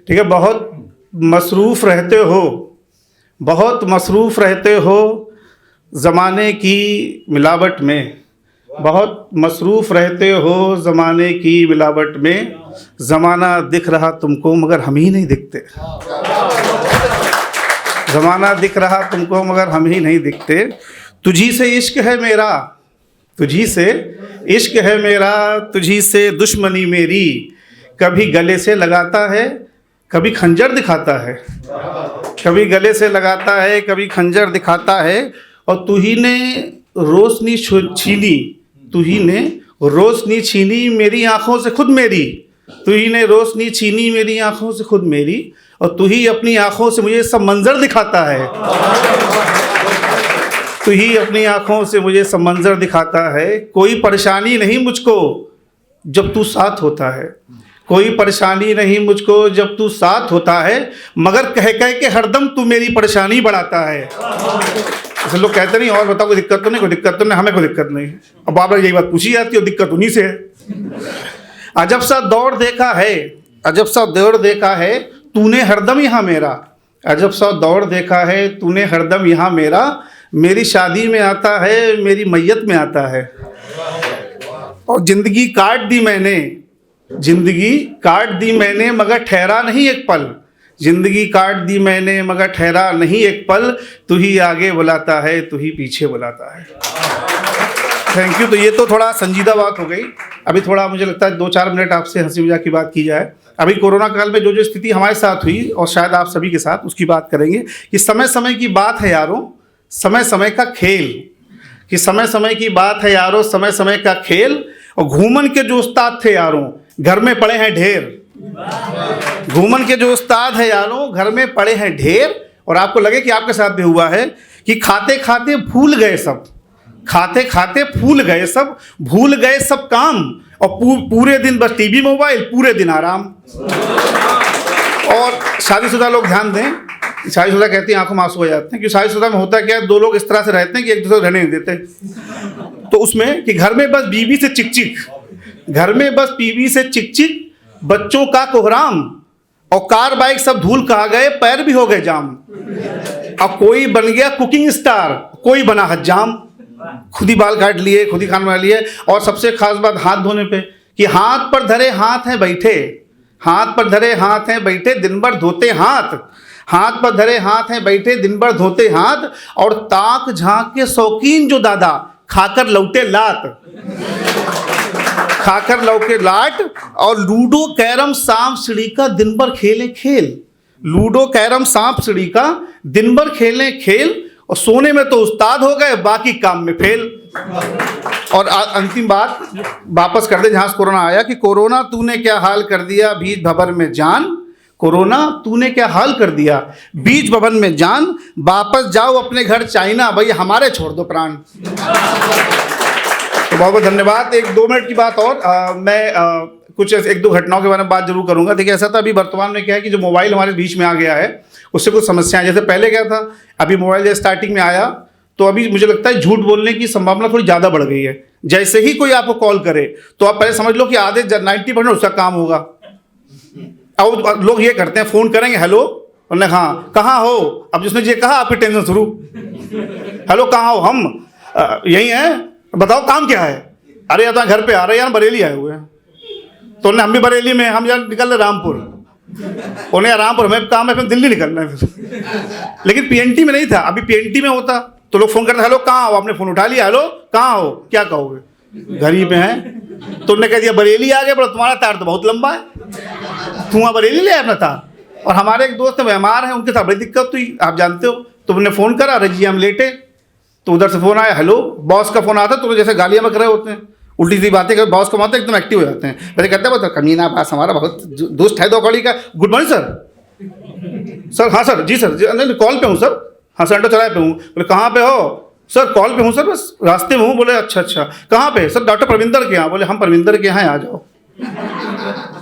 ठीक है, बहुत मसरूफ़ रहते हो, बहुत मसरूफ़ रहते हो ज़माने की मिलावट में, बहुत मसरूफ़ रहते हो ज़माने की मिलावट में, ज़माना दिख रहा तुमको मगर हम ही नहीं दिखते, ज़माना दिख रहा तुमको मगर हम ही नहीं दिखते। तुझी से इश्क है मेरा, तुझी से इश्क है मेरा, तुझी से दुश्मनी मेरी, कभी गले से लगाता है कभी खंजर दिखाता है, कभी गले से लगाता है कभी खंजर दिखाता है। और तू ही ने रोशनी छीनी, तू ही ने रोशनी छीनी मेरी आँखों से खुद मेरी, तू ही ने रोशनी छीनी मेरी आँखों से खुद मेरी, और तू ही अपनी आँखों से मुझे सब मंजर दिखाता है, तू ही अपनी आँखों से मुझे सब मंजर दिखाता है। कोई परेशानी नहीं मुझको जब तू साथ होता है, कोई परेशानी नहीं मुझको जब तू साथ होता है, मगर कह कह के हरदम तू मेरी परेशानी बढ़ाता है। ऐसे लोग कहते नहीं और बताओ कोई दिक्कत तो नहीं, कोई दिक्कत तो नहीं, हमें कोई दिक्कत नहीं। अब बार बार यही बात पूछी जाती है, दिक्कत उन्हीं से है। अजब सा दौर देखा है, अजब सा दौर देखा है तूने हरदम यहाँ मेरा, अजब सा दौर देखा है तूने हरदम यहाँ मेरा, मेरी शादी में आता है मेरी मैयत में आता है। और ज़िंदगी काट दी मैंने, ज़िंदगी काट दी मैंने मगर ठहरा नहीं एक पल, ज़िंदगी काट दी मैंने मगर ठहरा नहीं एक पल, तू ही आगे बुलाता है तू ही पीछे बुलाता है। Thank you. तो ये तो थोड़ा संजीदा बात हो गई। अभी थोड़ा मुझे लगता है 2-4 मिनट आपसे हंसी मजाक की बात की जाए। अभी कोरोना काल में जो जो स्थिति हमारे साथ हुई और शायद आप सभी के साथ, उसकी बात करेंगे कि समय समय की बात है यारों, समय समय का खेल, कि समय समय की बात है यारों, समय समय का खेल। और घूमन के जो उस्ताद थे यारों घर में पड़े हैं ढेर, घूमन के जो उस्ताद है यारों घर में पड़े हैं ढेर। और आपको लगे कि आपके साथ भी हुआ है कि खाते खाते भूल गए सब, खाते खाते भूल गए सब, भूल गए सब काम, और पूरे दिन बस टीवी मोबाइल, पूरे दिन आराम। और शादीशुदा लोग ध्यान दें, शादीशुदा कहती हैं आंखों में आंसू हो जाते हैं, कि शादीशुदा में होता क्या है, 2 लोग इस तरह से रहते हैं कि एक दूसरे को रहने नहीं देते। तो उसमें कि घर में बस बीवी से चिकचिक, घर में बस बीवी से चिकचिक, बच्चों का कोहराम, और कार बाइक सब धूल कहा गए, पैर भी हो गए जाम। अब कोई बन गया कुकिंग स्टार, कोई बना हज्जाम, खुद ही बाल काट लिए, खुद ही खाना बना लिए। और सबसे खास बात हाथ धोने पे, कि हाथ पर धरे हाथ हैं बैठे, हाथ पर धरे हाथ हैं बैठे दिन भर धोते हाथ, हाथ पर धरे हाथ हैं बैठे दिन भर धोते हाथ। और ताक झांक के शौकीन जो दादा खाकर लौटे लात, खाकर लौटे लाट। और लूडो कैरम सांप सीढ़ी का दिन भर खेले खेल, लूडो कैरम सांप सीढ़ी का दिन भर खेले खेल। और सोने में तो उस्ताद हो गए, बाकी काम में फेल। और अंतिम बात वापस कर दे जहाँ से कोरोना आया, कि कोरोना तूने क्या हाल कर दिया बीच भवन में जान, कोरोना तूने क्या हाल कर दिया बीच भवन में जान। वापस जाओ अपने घर चाइना, भैया हमारे छोड़ दो प्राण। तो बहुत बहुत धन्यवाद। 1-2 मिनट की बात और मैं कुछ 1-2 घटनाओं के बारे में बात जरूर करूंगा। देखिए ऐसा था, अभी वर्तमान में क्या है कि जो मोबाइल हमारे बीच में आ गया है उससे कुछ समस्याएं, जैसे पहले क्या था, अभी मोबाइल जैसे स्टार्टिंग में आया तो अभी मुझे लगता है झूठ बोलने की संभावना थोड़ी ज़्यादा बढ़ गई है। जैसे ही कोई आपको कॉल करे तो आप पहले समझ लो कि आधे 90% उसका काम होगा। अब लोग ये करते हैं, फ़ोन करेंगे हेलो, बोले हाँ कहाँ हो, अब जिसने ये कहा आपकी टेंशन शुरू, हेलो कहाँ हो, हम यही हैं, बताओ काम क्या है, अरे यार घर पे आ रहे हैं यार, बरेली आए हुए हैं। तो हम भी बरेली में, हम यार निकल रहे रामपुर, उन्हें रामपुर, हमें काम है फिर दिल्ली निकलना है फिर। लेकिन पीएनटी में नहीं था, अभी पीएनटी में होता तो लोग फ़ोन करते हेलो कहाँ हो, आपने फ़ोन उठा लिया, हेलो कहाँ हो, क्या कहोगे, घर ही पे हैं। तो उन्होंने कह दिया बरेली आ गए, पर तुम्हारा तार तो बहुत लंबा है, तुम वहाँ बरेली ले आया अपना तार। और हमारे एक दोस्त बीमार हैं, उनके साथ बड़ी दिक्कत हुई, आप जानते हो। तो उन्होंने फ़ोन करा, रजी हम लेटे, तो उधर से फ़ोन आया, हेलो, बॉस का फ़ोन आता तो जैसे गालियाँ बक रहे होते हैं, उल्टी सी बातें कर, बॉस को मारते एकदम एक्टिव हो जाते हैं। पहले कहते हैं कमीना बॉस हमारा बहुत दोस्त है, 2 कौड़ी का, गुड मॉर्निंग सर, सर हाँ सर, जी सर, जी कॉल पे हूँ सर, हाँ सर ऑटो चलाए पे हूँ। बोले कहाँ पे हो, सर कॉल पे हूँ सर, बस रास्ते में हूँ। बोले अच्छा अच्छा, कहाँ पे, सर डॉक्टर परविंदर के यहाँ। बोले हम परविंदर के यहाँ, आ जाओ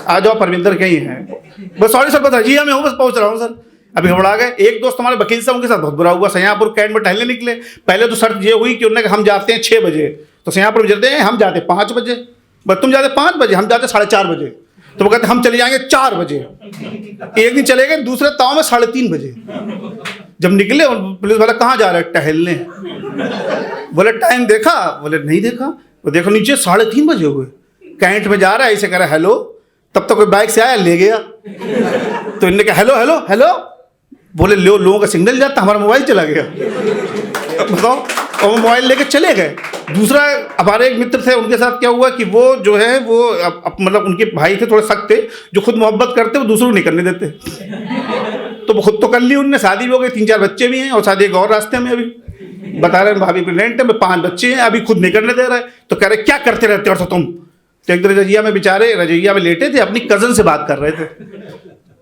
आ जाओ, परविंदर के ही हैं। बस सॉरी सर, बस रजिया में हूँ, बस पहुँच रहा हूँ सर। अभी घबरा गए। एक दोस्त हमारे वकील साहब, उनके साथ बहुत बुरा हुआ, सयापुर कैंट में टहलने निकले। पहले तो शर्त ये हुई कि उन्होंने हम जाते हैं 6 बजे, तो सयापुर में जाते हैं, हम जाते 5 बजे, बस तुम जाते 5 बजे, हम जाते 4:30 बजे। तो वो कहते हम चले जाएंगे 4 बजे। एक दिन चले गए, दूसरे ताव में 3:30 बजे। जब निकले पुलिस वाला कहाँ जा रहे हैं? टहलने। बोले टाइम देखा? बोले नहीं देखा। वो देखो नीचे 3:30 बजे हुए। कैंट में जा रहा है, ऐसे कह रहा है हेलो। तब तक कोई बाइक से आया, ले गया। तो इनने कहा हेलो हेलो हेलो। बोले लोगों का सिग्नल जाता, हमारा मोबाइल चला गया। बताओ, और वो मोबाइल लेके चले गए। दूसरा हमारे एक मित्र थे, उनके साथ क्या हुआ कि वो जो है वो मतलब उनके भाई थे, थोड़े सख्त थे, जो खुद मोहब्बत करते वो दूसरों को नहीं करने देते। तो वो खुद तो कर ली उनने, शादी भी हो गई, 3-4 बच्चे भी हैं, और शादी एक और रास्ते में अभी बता रहे हैं, भाभी प्रेग्नेंट है, 5 बच्चे हैं, अभी खुद नहीं करने दे रहे। तो कह रहे क्या करते रहते हो तुम? तो एक दिन रजैया में बेचारे रजैया में लेटे थे, अपनी कजन से बात कर रहे थे।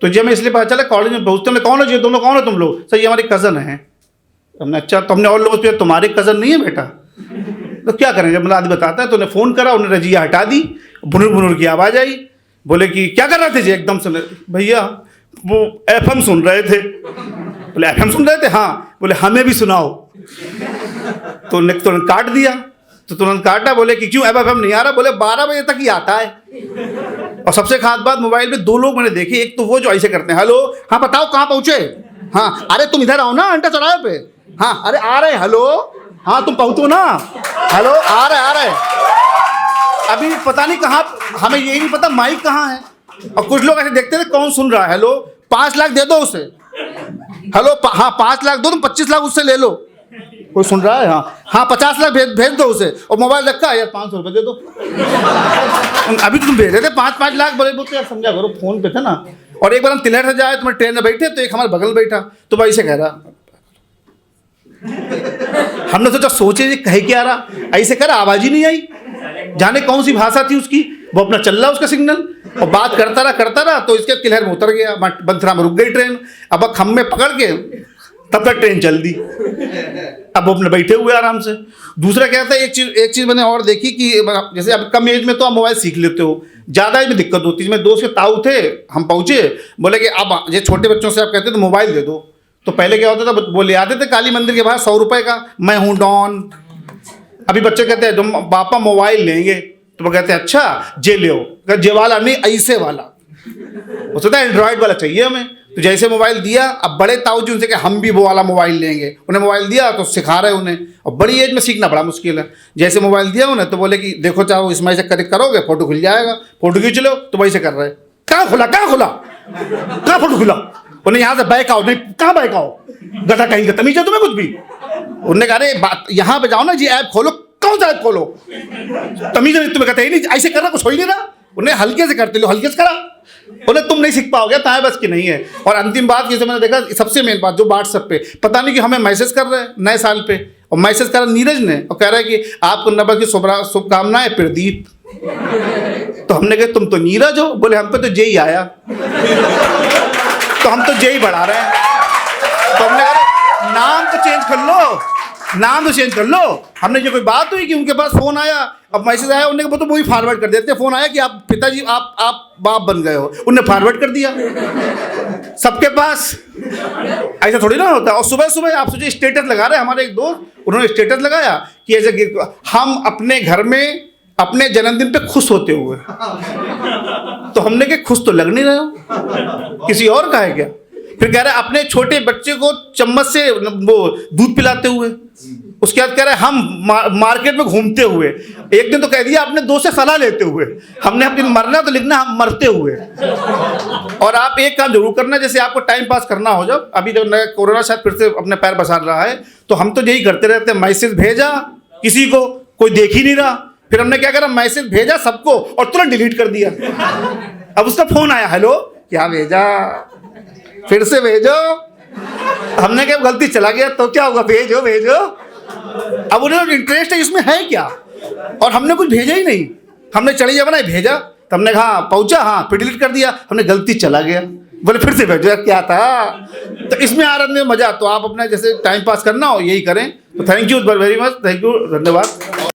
तो जब मैं इसलिए पता चला, कॉलेज में पहुँचते हमने, कौन हो जी दोनों, कौन हो तुम लोग? सर ये हमारी कज़न है। हमने अच्छा, तो हमने और लोगों से, तुम्हारी कज़न नहीं है बेटा? तो क्या करें? जब मतलब आदमी बताता है, तो उन्हें फ़ोन करा, उन्हें रजिया हटा दी, बुनुर बुनुर की आवाज़ आई। बोले कि क्या कर रहे थे जी? एकदम से भैया वो FM सुन रहे थे। बोले FM सुन रहे थे? हाँ। बोले हमें भी सुनाओ। तो उन्हें तुरंत काट दिया। तो तुरंत काटा। बोले कि क्यों FM नहीं आ रहा? बोले 12 बजे तक ही आता है। और सबसे खास बात, मोबाइल में 2 लोग मैंने देखे। एक तो वो जो ऐसे करते हैं, हेलो हाँ बताओ कहाँ पहुँचे? हाँ अरे तुम इधर आओ ना, अंटा चौराहे पे। हाँ अरे आ रहे, हेलो हाँ तुम पहुँचो ना, हेलो आ रहे। अभी पता नहीं कहाँ, हमें यही नहीं पता माइक कहाँ है। और कुछ लोग ऐसे देखते थे कौन सुन रहा है, हेलो 5 लाख दे दो उसे, हेलो हाँ 5 लाख दो, तुम 25 लाख उससे ले लो। कोई सुन रहा है? हाँ 50 लाख भेज दो उसे। और मोबाइल रखा है यार, 500 रुपये दे दो। अभी तो तुम भेज रहे थे 5-5 लाख। बोले यार समझा करो, फोन पे थे ना। और एक बार हम तिलहट से जाए, तो मैं ट्रेन में बैठे, तो एक हमारे बगल बैठा, तो भाई से कह रहा, हमने सोचा सोचे जी कहे क्या रहा, ऐसे कह रहा, आवाज ही नहीं आई, जाने कौन सी भाषा थी उसकी। वो अपना चल रहा उसका सिग्नल, और बात करता रहा, तो इसके तिलहट में उतर गया, बंथरा में रुक गई ट्रेन। अब खम्भे पकड़ के तब तक ट्रेन चल दी। अब वो अपने बैठे हुए आराम से। दूसरा क्या था, एक चीज़ मैंने और देखी कि जैसे अब कम एज में तो आप मोबाइल सीख लेते हो, ज़्यादा एज में दिक्कत होती है। मेरे दोस्त के ताऊ थे, हम पहुँचे, बोले कि अब ये छोटे बच्चों से आप कहते तो मोबाइल दे दो। तो पहले क्या होता था, वो ले आते थे काली मंदिर के बाहर 100 रुपये का, मैं हूँ डॉन। अभी बच्चे कहते हैं पापा मोबाइल लेंगे, तो वो कहते हैं अच्छा जे ले, जे वाला नहीं ऐसे वाला, वो सोचता है एंड्रॉयड वाला चाहिए हमें। तो जैसे मोबाइल दिया, अब बड़े ताऊ जी उनसे कि हम भी वो वाला मोबाइल लेंगे, उन्हें मोबाइल दिया तो सिखा रहे उन्हें। और बड़ी एज में सीखना बड़ा मुश्किल है। जैसे मोबाइल दिया उन्हें, तो बोले कि देखो चाहो इसमें से कनेक्ट करोगे फोटो खुल जाएगा, फोटो खींच लो। तो वैसे कर रहे, कहाँ खुला कहाँ फोटो खुला? उन्हें यहाँ से बैक आओ, नहीं कहाँ बैक आओ, गधा कहीं का तमीज है तुम्हें कुछ भी? उन्होंने कहा अरे बात यहाँ पे जाओ ना जी, ऐप खोलो। कौन सा ऐप खोलो? तमीज नहीं तुम्हें, कहते ही नहीं ऐसे करना, कुछ हो ही नहीं रहा। उन्हें हल्के से करते लो, हल्के से करा, उन्हें तुम नहीं सीख पाओगे, ताए बस की नहीं है। और अंतिम बात जैसे मैंने देखा, सबसे मेन बात जो व्हाट्सएप पे पता नहीं कि हमें मैसेज कर रहे हैं नए साल पे, और मैसेज करा नीरज ने, और कह रहा है कि आपको नंबर की शुभकामनाएं प्रदीप। तो हमने कहा तुम तो नीरज हो। बोले हम पे तो जेई आया, तो हम तो जेई बढ़ा रहे हैं। तो हमने कहा नाम तो चेंज कर लो, नाम तो चेंज कर लो। हमने जो कोई बात हुई कि उनके पास फोन आया, अब मैसेज आया, उन्होंने कहा तो वही फॉरवर्ड कर देते। फोन आया कि आप पिताजी आप बाप बन गए हो, उनने फॉरवर्ड कर दिया सबके पास। ऐसा थोड़ी ना होता। और सुबह सुबह आप सोचिए स्टेटस लगा रहे, हमारे एक दोस्त, उन्होंने स्टेटस लगाया कि ऐसे हम अपने घर में अपने जन्मदिन पे खुश होते हुए। तो हमने कहा खुश तो लग नहीं रहे हो, किसी और का है क्या? फिर कह रहा है अपने छोटे बच्चे को चम्मच से वो दूध पिलाते हुए। उसके बाद कह रहा है हम मार्केट में घूमते हुए। एक दिन तो कह दिया अपने दोस्त से सलाह लेते हुए। हमने अपनी मरना तो लिखना हम मरते हुए। और आप एक काम जरूर करना, जैसे आपको टाइम पास करना हो, जब अभी जब नया कोरोना शायद फिर से अपने पैर पसार रहा है, तो हम तो यही करते रहते हैं, मैसेज भेजा किसी को, कोई देख ही नहीं रहा। फिर हमने क्या करा, मैसेज भेजा सबको और तुरंत डिलीट कर दिया। अब उसका फोन आया, हेलो क्या भेजा, फिर से भेजो। हमने क्या गलती चला गया तो क्या होगा, भेजो भेजो। अब उन्हें इंटरेस्ट है इसमें है क्या, और हमने कुछ भेजा ही नहीं। हमने चढ़िया बनाई भेजा, तो हमने कहा पहुंचा, हाँ फिर डिलीट कर दिया। हमने गलती चला गया, बोले फिर से भेजो, क्या था। तो इसमें आ रहा है मजा। तो आप अपना जैसे टाइम पास करना हो यही करें। तो thank you very much, thank you, धन्यवाद।